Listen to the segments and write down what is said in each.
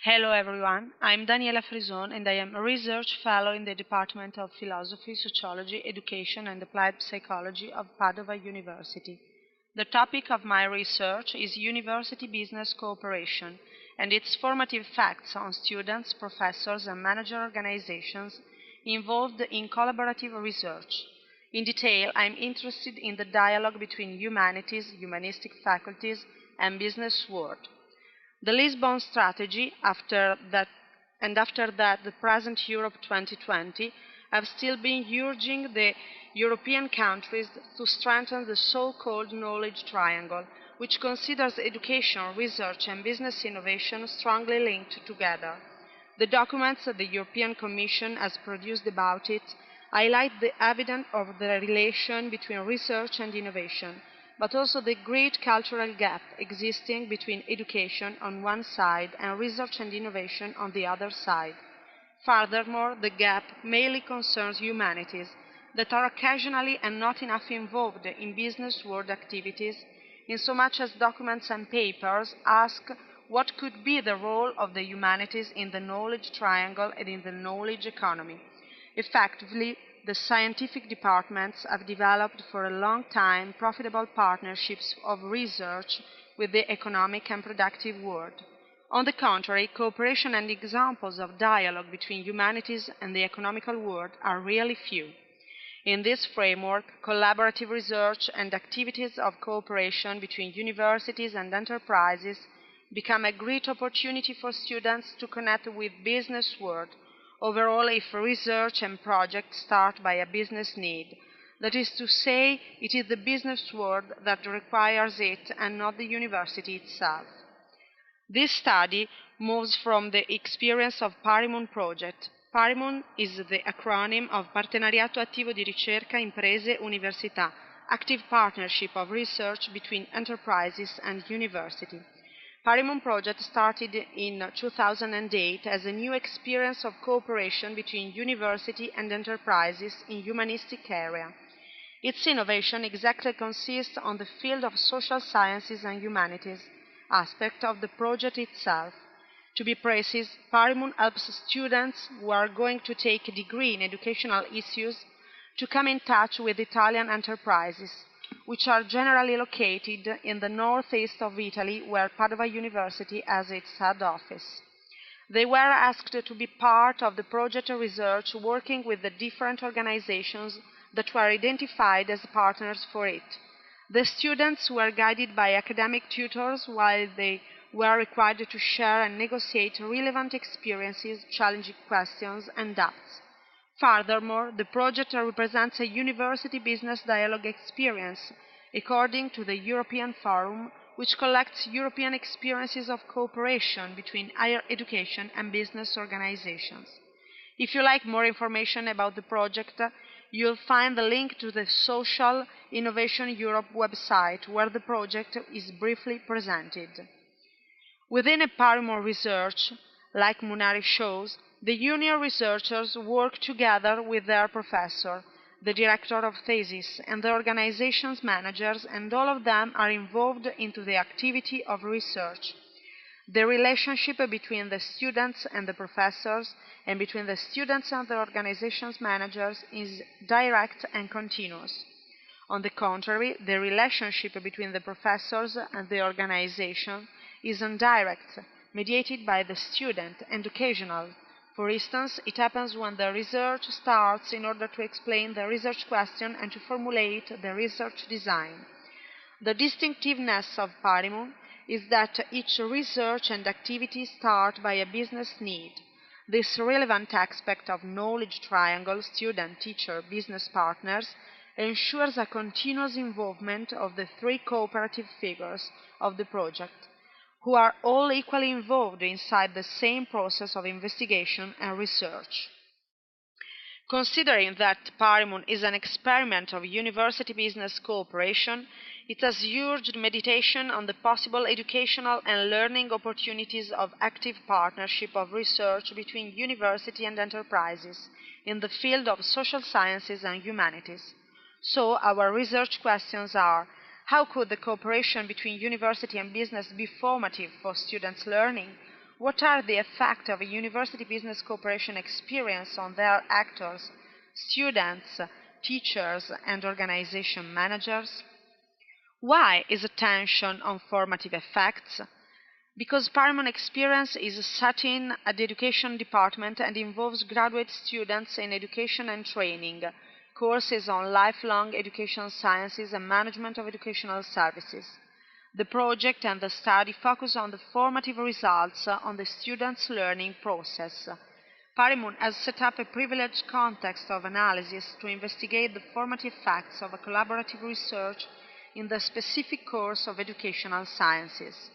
Hello everyone, I'm Daniela Frison and I am a research fellow in the Department of Philosophy, Sociology, Education and Applied Psychology of Padova University. The topic of my research is University-Business Cooperation and its formative effects on students, professors and manager organizations involved in collaborative research. In detail, I'm interested in the dialogue between humanities, humanistic faculties and business world. The Lisbon strategy, after that the present Europe 2020, have still been urging the European countries to strengthen the so-called knowledge triangle, which considers education, research and business innovation strongly linked together. The documents that the European Commission has produced about it highlight the evidence of the relation between research and innovation, but also the great cultural gap existing between education on one side and research and innovation on the other side. Furthermore, the gap mainly concerns humanities that are occasionally and not enough involved in business world activities, insomuch as documents and papers ask what could be the role of the humanities in the knowledge triangle and in the knowledge economy. Effectively, the scientific departments have developed for a long time profitable partnerships of research with the economic and productive world. On the contrary, cooperation and examples of dialogue between humanities and the economical world are really few. In this framework, collaborative research and activities of cooperation between universities and enterprises become a great opportunity for students to connect with the business world. Overall, if research and projects start by a business need, that is to say, it is the business world that requires it and not the university itself. This study moves from the experience of PARIMUN Project. PARIMUN is the acronym of Partenariato Attivo di Ricerca Imprese Università, active partnership of research between enterprises and university. PARIMUN Project started in 2008 as a new experience of cooperation between university and enterprises in humanistic area. Its innovation exactly consists on the field of social sciences and humanities aspect of the project itself. To be precise, PARIMUN helps students who are going to take a degree in educational issues to come in touch with Italian enterprises, which are generally located in the northeast of Italy, where Padova University has its head office. They were asked to be part of the project research working with the different organizations that were identified as partners for it. The students were guided by academic tutors while they were required to share and negotiate relevant experiences, challenging questions, and doubts. Furthermore, the project represents a university business dialogue experience, according to the European Forum, which collects European experiences of cooperation between higher education and business organizations. If you like more information about the project, you'll find the link to the Social Innovation Europe website, where the project is briefly presented. Within a PARIMUN research, like Mortari shows, the junior researchers work together with their professor, the director of thesis, and the organization's managers, and all of them are involved into the activity of research. The relationship between the students and the professors, and between the students and the organization's managers, is direct and continuous. On the contrary, the relationship between the professors and the organization is indirect, mediated by the student, and occasional. For instance, it happens when the research starts in order to explain the research question and to formulate the research design. The distinctiveness of PARIMUN is that each research and activity start by a business need. This relevant aspect of knowledge triangle, student, teacher, business partners, ensures a continuous involvement of the three cooperative figures of the project, who are all equally involved inside the same process of investigation and research. Considering that PARIMUN is an experiment of university-business cooperation, it has urged meditation on the possible educational and learning opportunities of active partnership of research between university and enterprises in the field of social sciences and humanities. So, our research questions are: how could the cooperation between university and business be formative for students' learning? What are the effects of a university-business cooperation experience on their actors, students, teachers, and organization managers? Why is attention on formative effects? Because PARIMUN Experience is set in at the education department and involves graduate students in education and training, courses on lifelong education sciences and management of educational services. The project and the study focus on the formative results on the students' learning process. PARIMUN has set up a privileged context of analysis to investigate the formative facts of a collaborative research in the specific course of educational sciences.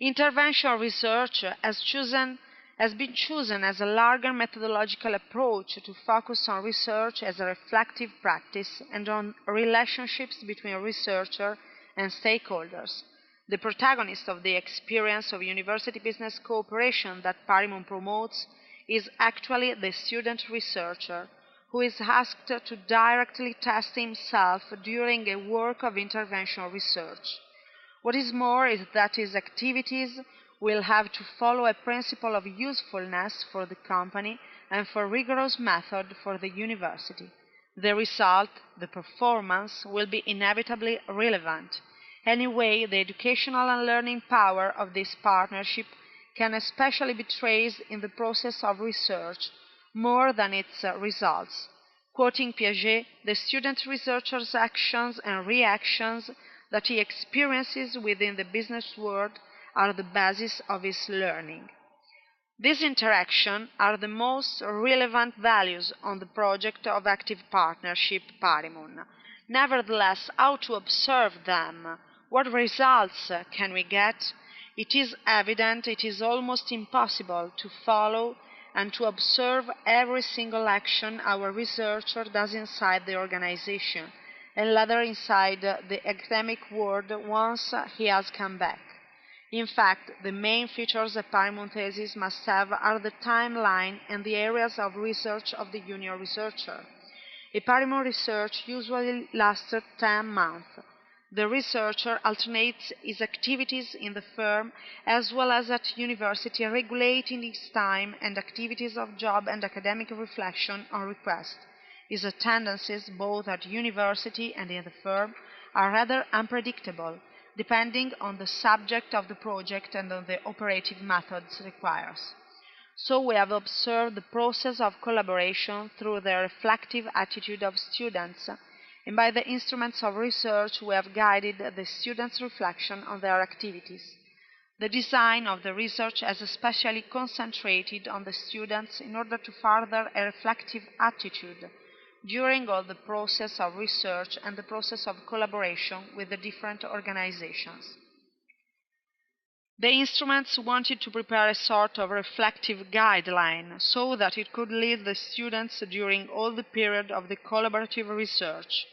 Intervention research has been chosen as a larger methodological approach to focus on research as a reflective practice and on relationships between researcher and stakeholders. The protagonist of the experience of university-business cooperation that PARIMUN promotes is actually the student researcher, who is asked to directly test himself during a work of intervention research. What is more is that his activities will have to follow a principle of usefulness for the company and for rigorous method for the university. The result, the performance, will be inevitably relevant. Anyway, the educational and learning power of this partnership can especially be traced in the process of research more than its results. Quoting Piaget, the student researcher's actions and reactions that he experiences within the business world are the basis of his learning. These interactions are the most relevant values on the project of active partnership PARIMUN. Nevertheless, how to observe them? What results can we get? It is evident it is almost impossible to follow and to observe every single action our researcher does inside the organization, and later inside the academic world once he has come back. In fact, the main features a PARIMUN thesis must have are the timeline and the areas of research of the junior researcher. A PARIMUN research usually lasts 10 months. The researcher alternates his activities in the firm as well as at university, regulating his time and activities of job and academic reflection on request. His attendances, both at university and in the firm, are rather unpredictable, depending on the subject of the project and on the operative methods required. So we have observed the process of collaboration through the reflective attitude of students, and by the instruments of research we have guided the students' reflection on their activities. The design of the research has especially concentrated on the students in order to further a reflective attitude during all the process of research and the process of collaboration with the different organizations. The instruments wanted to prepare a sort of reflective guideline so that it could lead the students during all the period of the collaborative research.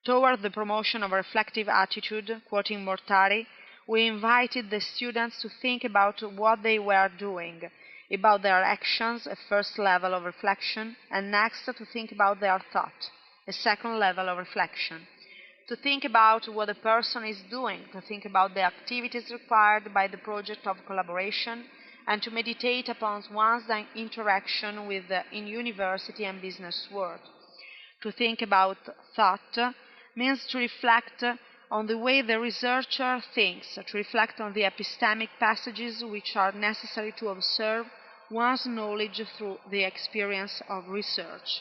Toward the promotion of a reflective attitude, quoting Mortari, we invited the students to think about what they were doing, about their actions, a first level of reflection, and next to think about their thought, a second level of reflection. To think about what a person is doing, to think about the activities required by the project of collaboration, and to meditate upon one's interaction with the university and business world. To think about thought means to reflect on the way the researcher thinks, to reflect on the epistemic passages which are necessary to observe one's knowledge through the experience of research.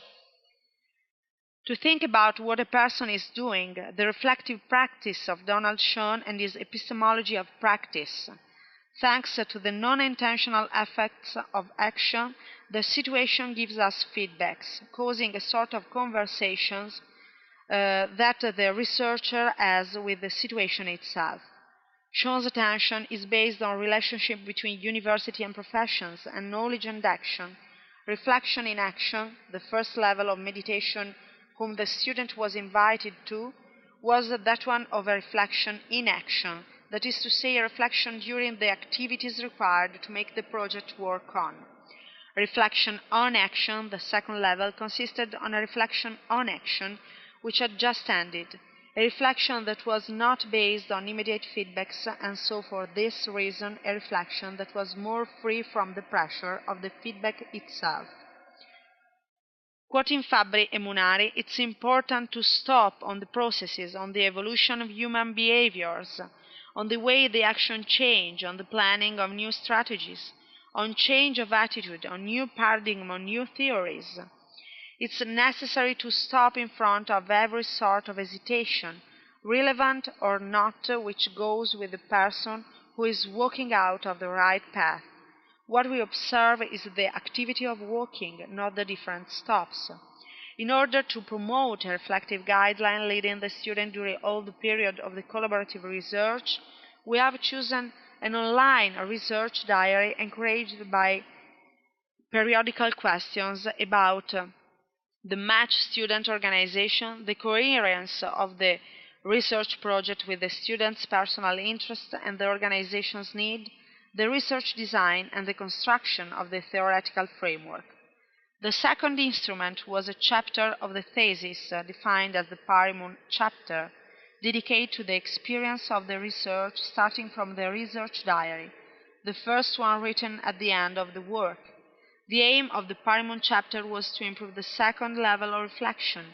To think about what a person is doing, the reflective practice of Donald Schoen and his epistemology of practice. Thanks to the non-intentional effects of action, the situation gives us feedbacks, causing a sort of conversations that the researcher has with the situation itself. Schoen's attention is based on relationship between university and professions and knowledge and action. Reflection in action, the first level of meditation whom the student was invited to, was that one of a reflection in action, that is to say, a reflection during the activities required to make the project work on. Reflection on action, the second level, consisted on a reflection on action which had just ended, a reflection that was not based on immediate feedbacks, and so for this reason a reflection that was more free from the pressure of the feedback itself. Quoting Fabbri and Munari, it's important to stop on the processes, on the evolution of human behaviors, on the way the action change, on the planning of new strategies, on change of attitude, on new paradigm, on new theories. It's necessary to stop in front of every sort of hesitation, relevant or not, which goes with the person who is walking out of the right path. What we observe is the activity of walking, not the different stops. In order to promote a reflective guideline leading the student during all the period of the collaborative research, we have chosen an online research diary encouraged by periodical questions about the match student organization, the coherence of the research project with the student's personal interest and the organization's need, the research design, and the construction of the theoretical framework. The second instrument was a chapter of the thesis, defined as the PARIMUN chapter, dedicated to the experience of the research starting from the research diary, the first one written at the end of the work. The aim of the PARIMUN chapter was to improve the second level of reflection,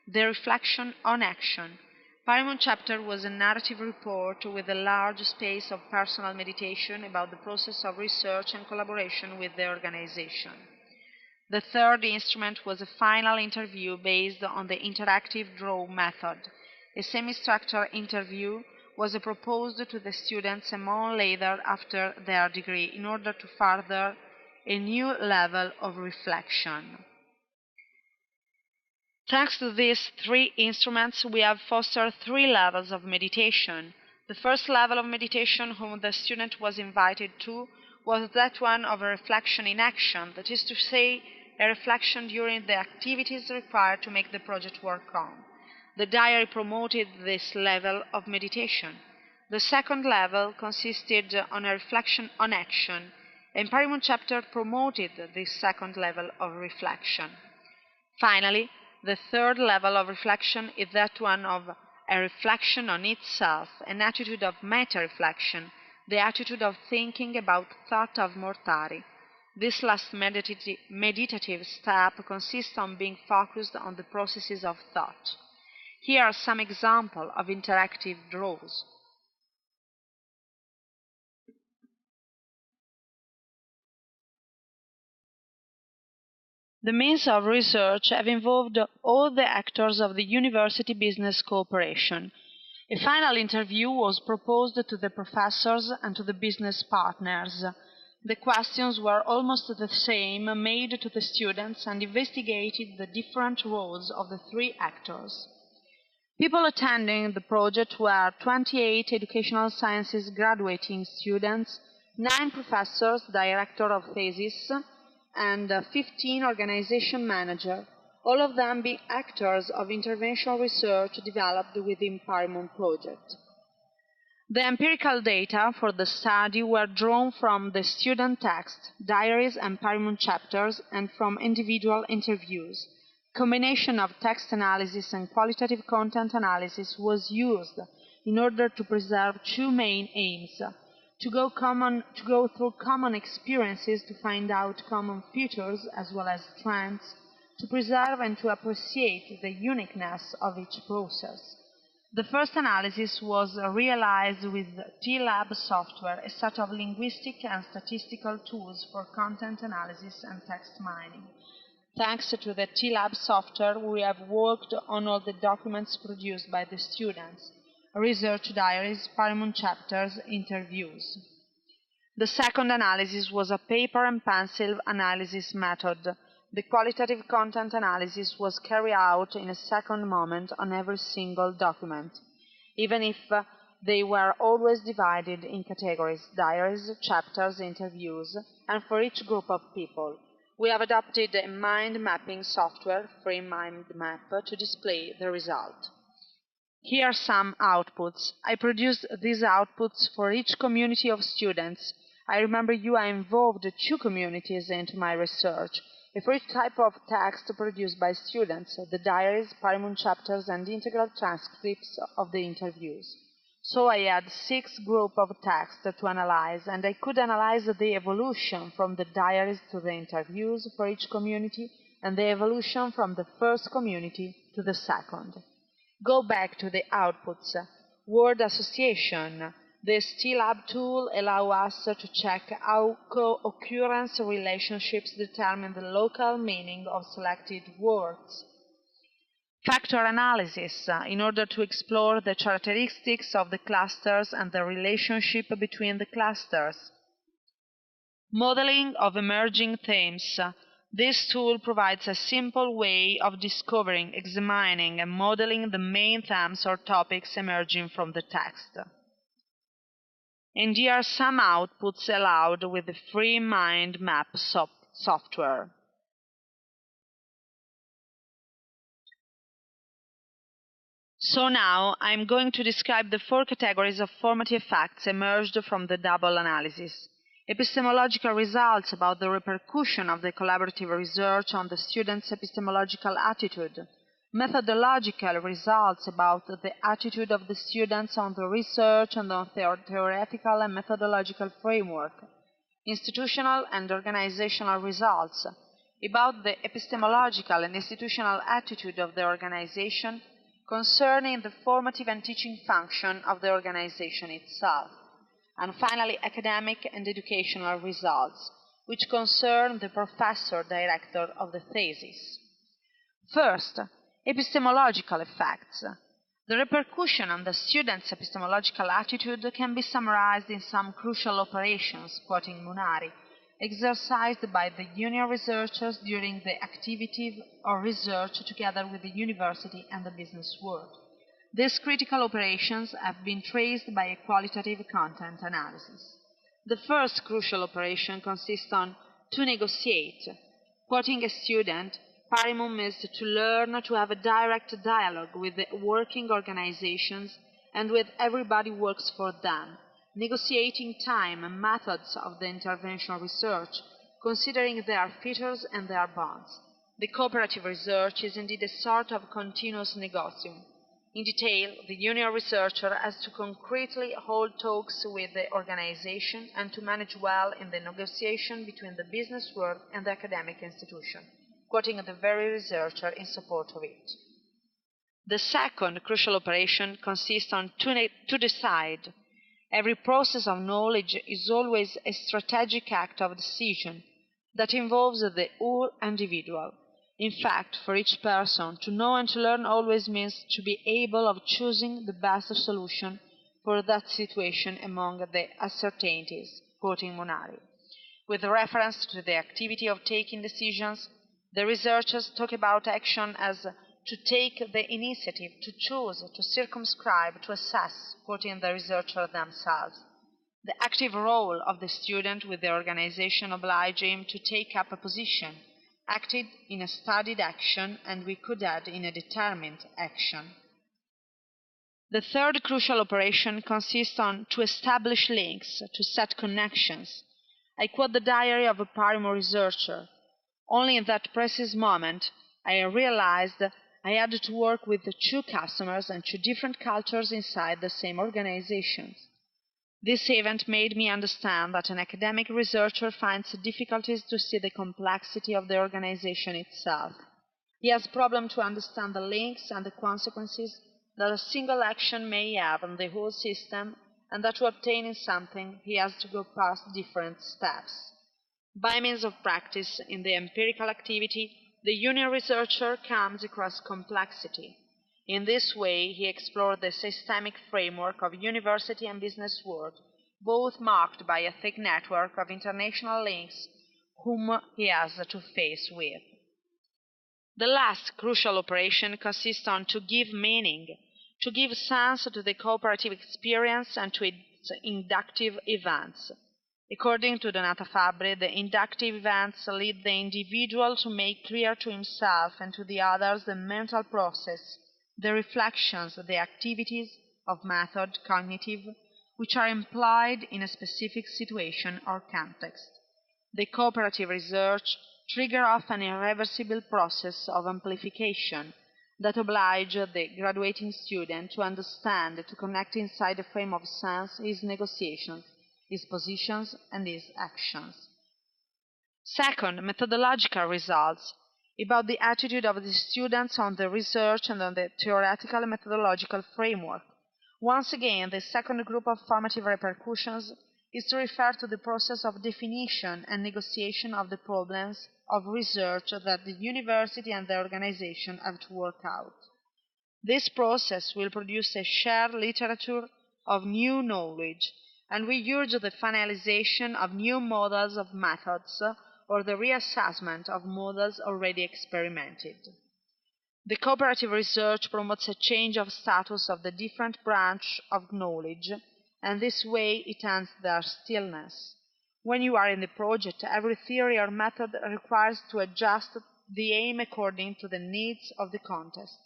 the reflection on action. PARIMUN chapter was a narrative report with a large space of personal meditation about the process of research and collaboration with the organization. The third instrument was a final interview based on the interactive draw method. A semi-structured interview was proposed to the students a month later after their degree in order to further a new level of reflection. Thanks to these three instruments, we have fostered three levels of meditation. The first level of meditation whom the student was invited to was that one of a reflection in action, that is to say, a reflection during the activities required to make the project work on. The diary promoted this level of meditation. The second level consisted on a reflection on action, and PARIMUN chapter promoted this second level of reflection. Finally, the third level of reflection is that one of a reflection on itself, an attitude of meta-reflection, the attitude of thinking about thought of Mortari. This last meditative step consists on being focused on the processes of thought. Here are some examples of interactive draws. The means of research have involved all the actors of the University-Business Cooperation. A final interview was proposed to the professors and to the business partners. The questions were almost the same, made to the students, and investigated the different roles of the three actors. People attending the project were 28 educational sciences graduating students, 9 professors, director of thesis, and 15 organization managers, all of them being actors of intervention research developed within PARIMUN Project. The empirical data for the study were drawn from the student text, diaries and PARIMUN chapters, and from individual interviews. Combination of text analysis and qualitative content analysis was used in order to preserve two main aims: to go through common experiences to find out common features as well as trends, to preserve and to appreciate the uniqueness of each process. The first analysis was realized with TLab software, a set of linguistic and statistical tools for content analysis and text mining. Thanks to the TLab software, we have worked on all the documents produced by the students: research diaries, PARIMUN chapters, interviews. The second analysis was a paper and pencil analysis method. The qualitative content analysis was carried out in a second moment on every single document, even if they were always divided in categories: diaries, chapters, interviews, and for each group of people. We have adopted a mind mapping software, Free Mind Map, to display the result. Here are some outputs. I produced these outputs for each community of students. I remember I involved 2 communities into my research. For each type of text produced by students, the diaries, PARIMUN chapters, and integral transcripts of the interviews. So I had 6 groups of text to analyze, and I could analyze the evolution from the diaries to the interviews for each community, and the evolution from the first community to the second. Go back to the outputs. Word association. The STLab tool allows us to check how co-occurrence relationships determine the local meaning of selected words. Factor analysis, in order to explore the characteristics of the clusters and the relationship between the clusters. Modeling of emerging themes. This tool provides a simple way of discovering, examining, and modeling the main themes or topics emerging from the text. And here are some outputs allowed with the free mind map software. So now I'm going to describe the 4 categories of formative facts emerged from the double analysis. Epistemological results about the repercussion of the collaborative research on the students' epistemological attitude. Methodological results about the attitude of the students on the research and on theoretical and methodological framework. Institutional and organizational results about the epistemological and institutional attitude of the organization concerning the formative and teaching function of the organization itself. And finally, academic and educational results, which concern the professor-director of the thesis. First, epistemological effects. The repercussion on the student's epistemological attitude can be summarized in some crucial operations, quoting Mortari, exercised by the junior researchers during the activity or research together with the university and the business world. These critical operations have been traced by a qualitative content analysis. The first crucial operation consists on to negotiate. Quoting a student, PARIMUN is to learn to have a direct dialogue with the working organizations and with everybody who works for them, negotiating time and methods of the intervention research, considering their features and their bonds. The cooperative research is indeed a sort of continuous negotium. In detail, the junior researcher has to concretely hold talks with the organization and to manage well in the negotiation between the business world and the academic institution, quoting the very researcher in support of it. The second crucial operation consists on to decide. Every process of knowledge is always a strategic act of decision that involves the whole individual. In fact, for each person, to know and to learn always means to be able of choosing the best solution for that situation among the uncertainties, quoting Mortari. With reference to the activity of taking decisions, the researchers talk about action as to take the initiative, to choose, to circumscribe, to assess, quoting the researcher themselves. The active role of the student with the organization obliges him to take up a position, acted in a studied action, and we could add in a determined action. The third crucial operation consists on to establish links, to set connections. I quote the diary of a PARIMUN researcher. Only in that precise moment I realized I had to work with 2 customers and 2 different cultures inside the same organizations. This event made me understand that an academic researcher finds difficulties to see the complexity of the organization itself. He has problem to understand the links and the consequences that a single action may have on the whole system, and that to obtain something he has to go past different steps. By means of practice in the empirical activity, the junior researcher comes across complexity. In this way, he explored the systemic framework of university and business world, both marked by a thick network of international links whom he has to face with. The last crucial operation consists on to give meaning, to give sense to the cooperative experience and to its inductive events. According to Donata Fabbri, the inductive events lead the individual to make clear to himself and to the others the mental process, the reflections, the activities of method, cognitive, which are implied in a specific situation or context. The cooperative research trigger off an irreversible process of amplification that oblige the graduating student to understand, to connect inside the frame of sense his negotiations, his positions, and his actions. Second, methodological results, about the attitude of the students on the research and on the theoretical and methodological framework. Once again, the second group of formative repercussions is to refer to the process of definition and negotiation of the problems of research that the university and the organization have to work out. This process will produce a shared literature of new knowledge, and we urge the finalization of new models of methods or the reassessment of models already experimented. The cooperative research promotes a change of status of the different branches of knowledge, and this way it ends their stillness. When you are in the project, every theory or method requires to adjust the aim according to the needs of the context.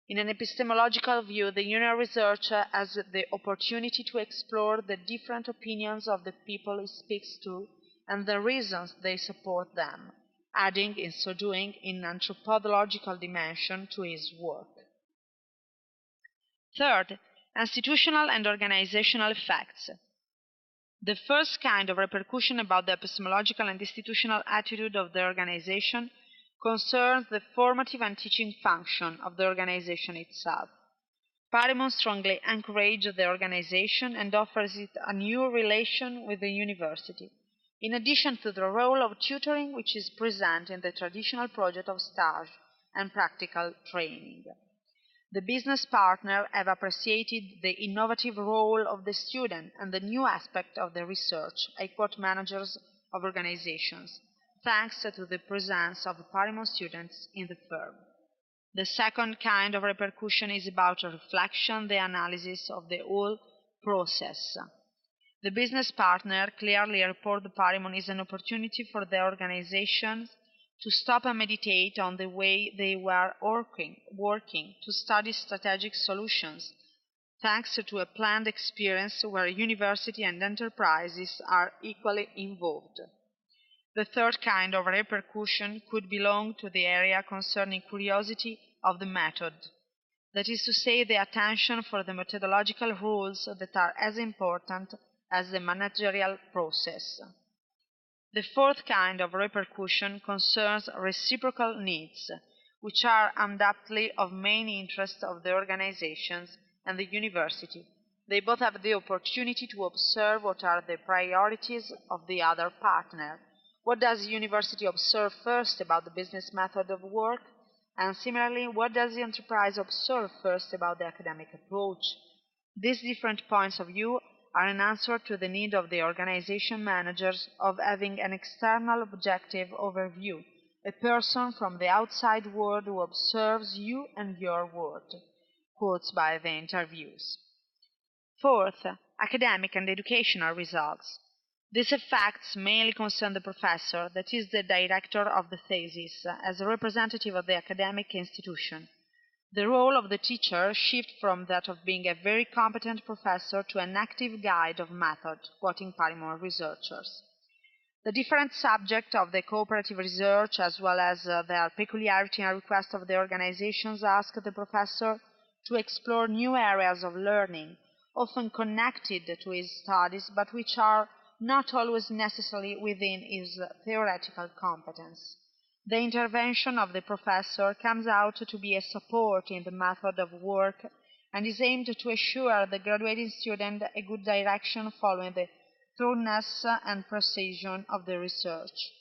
In an epistemological view, the union researcher has the opportunity to explore the different opinions of the people he speaks to and the reasons they support them, adding, in so doing, an anthropological dimension to his work. Third, institutional and organizational effects. The first kind of repercussion about the epistemological and institutional attitude of the organization concerns the formative and teaching function of the organization itself. PARIMUN strongly encourages the organization and offers it a new relation with the university, in addition to the role of tutoring which is present in the traditional project of stage and practical training. The business partners have appreciated the innovative role of the student and the new aspect of the research. I quote managers of organizations, thanks to the presence of PARIMUN students in the firm. The second kind of repercussion is about reflection, the analysis of the whole process. The business partner clearly report the PARIMUN is an opportunity for the organizations to stop and meditate on the way they were working to study strategic solutions, thanks to a planned experience where university and enterprises are equally involved. The third kind of repercussion could belong to the area concerning curiosity of the method, that is to say, the attention for the methodological rules that are as important as the managerial process. The fourth kind of repercussion concerns reciprocal needs, which are undoubtedly of main interest of the organizations and the university. They both have the opportunity to observe what are the priorities of the other partner. What does the university observe first about the business method of work? And similarly, what does the enterprise observe first about the academic approach? These different points of view are an answer to the need of the organization managers of having an external objective overview, a person from the outside world who observes you and your work. Quotes by the interviews. Fourth, academic and educational results. These effects mainly concern the professor, that is the director of the thesis, as a representative of the academic institution. The role of the teacher shifts from that of being a very competent professor to an active guide of method, quoting PARIMUN researchers. The different subjects of the cooperative research, as well as their peculiarity and request of the organizations, ask the professor to explore new areas of learning, often connected to his studies, but which are not always necessarily within his theoretical competence. The intervention of the professor comes out to be a support in the method of work and is aimed to assure the graduating student a good direction following the thoroughness and precision of the research.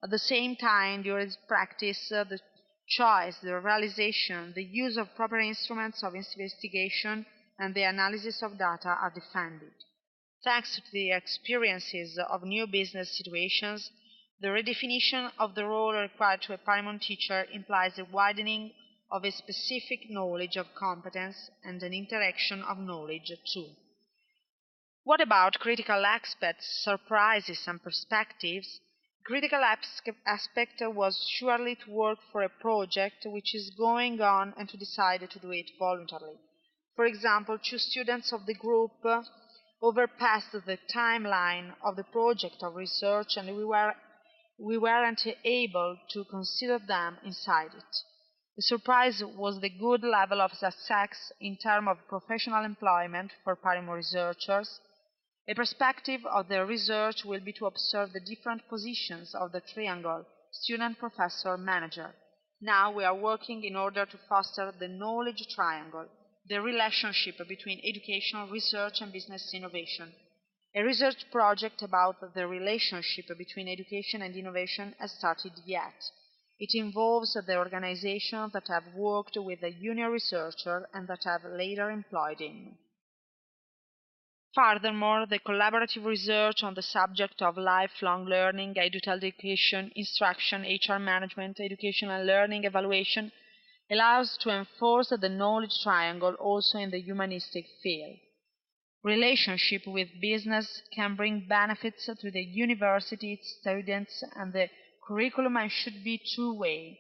At the same time, during practice, the choice, the realization, the use of proper instruments of investigation and the analysis of data are defended. Thanks to the experiences of new business situations, the redefinition of the role required to a PARIMUN teacher implies a widening of a specific knowledge of competence and an interaction of knowledge too. What about critical aspects, surprises, and perspectives? Critical aspect was surely to work for a project which is going on and to decide to do it voluntarily. For example, 2 students of the group overpassed the timeline of the project of research and we were we weren't able to consider them inside it. The surprise was the good level of success in terms of professional employment for PARIMUN researchers. A perspective of their research will be to observe the different positions of the triangle student, professor, manager. Now we are working in order to foster the knowledge triangle, the relationship between education, research, and business innovation. A research project about the relationship between education and innovation has started yet. It involves the organizations that have worked with the junior researcher and that have later employed him. Furthermore, the collaborative research on the subject of lifelong learning, adult education, instruction, HR management, education and learning evaluation allows to enforce the knowledge triangle also in the humanistic field. Relationship with business can bring benefits to the university, its students, and the curriculum and should be two-way.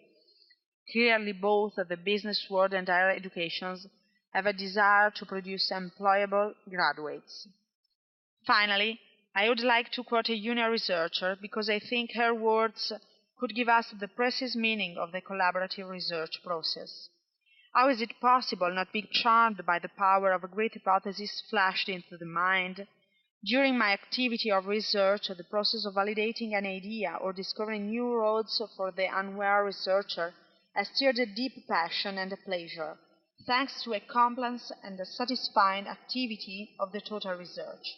Clearly, both the business world and higher educations have a desire to produce employable graduates. Finally, I would like to quote a junior researcher because I think her words could give us the precise meaning of the collaborative research process. How is it possible not be charmed by the power of a great hypothesis flashed into the mind? During my activity of research, the process of validating an idea or discovering new roads for the unaware researcher has stirred a deep passion and a pleasure, thanks to a complex and a satisfying activity of the total research.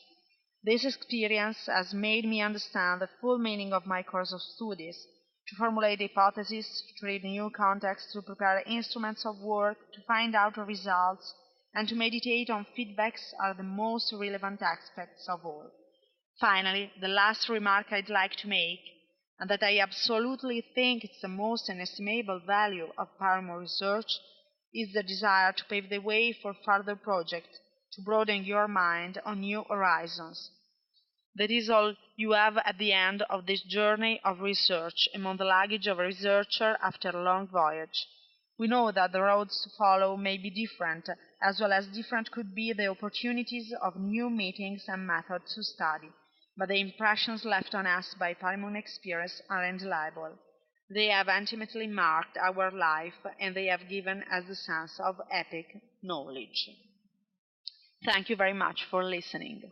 This experience has made me understand the full meaning of my course of studies, to formulate hypotheses, to read new contexts, to prepare instruments of work, to find out results, and to meditate on feedbacks are the most relevant aspects of all. Finally, the last remark I'd like to make, and that I absolutely think it's the most inestimable value of PARIMUN research, is the desire to pave the way for further projects, to broaden your mind on new horizons. That is all you have at the end of this journey of research among the luggage of a researcher after a long voyage. We know that the roads to follow may be different, as well as different could be the opportunities of new meetings and methods to study, but the impressions left on us by PARIMUN Experience are indelible. They have intimately marked our life, and they have given us the sense of epic knowledge. Thank you very much for listening.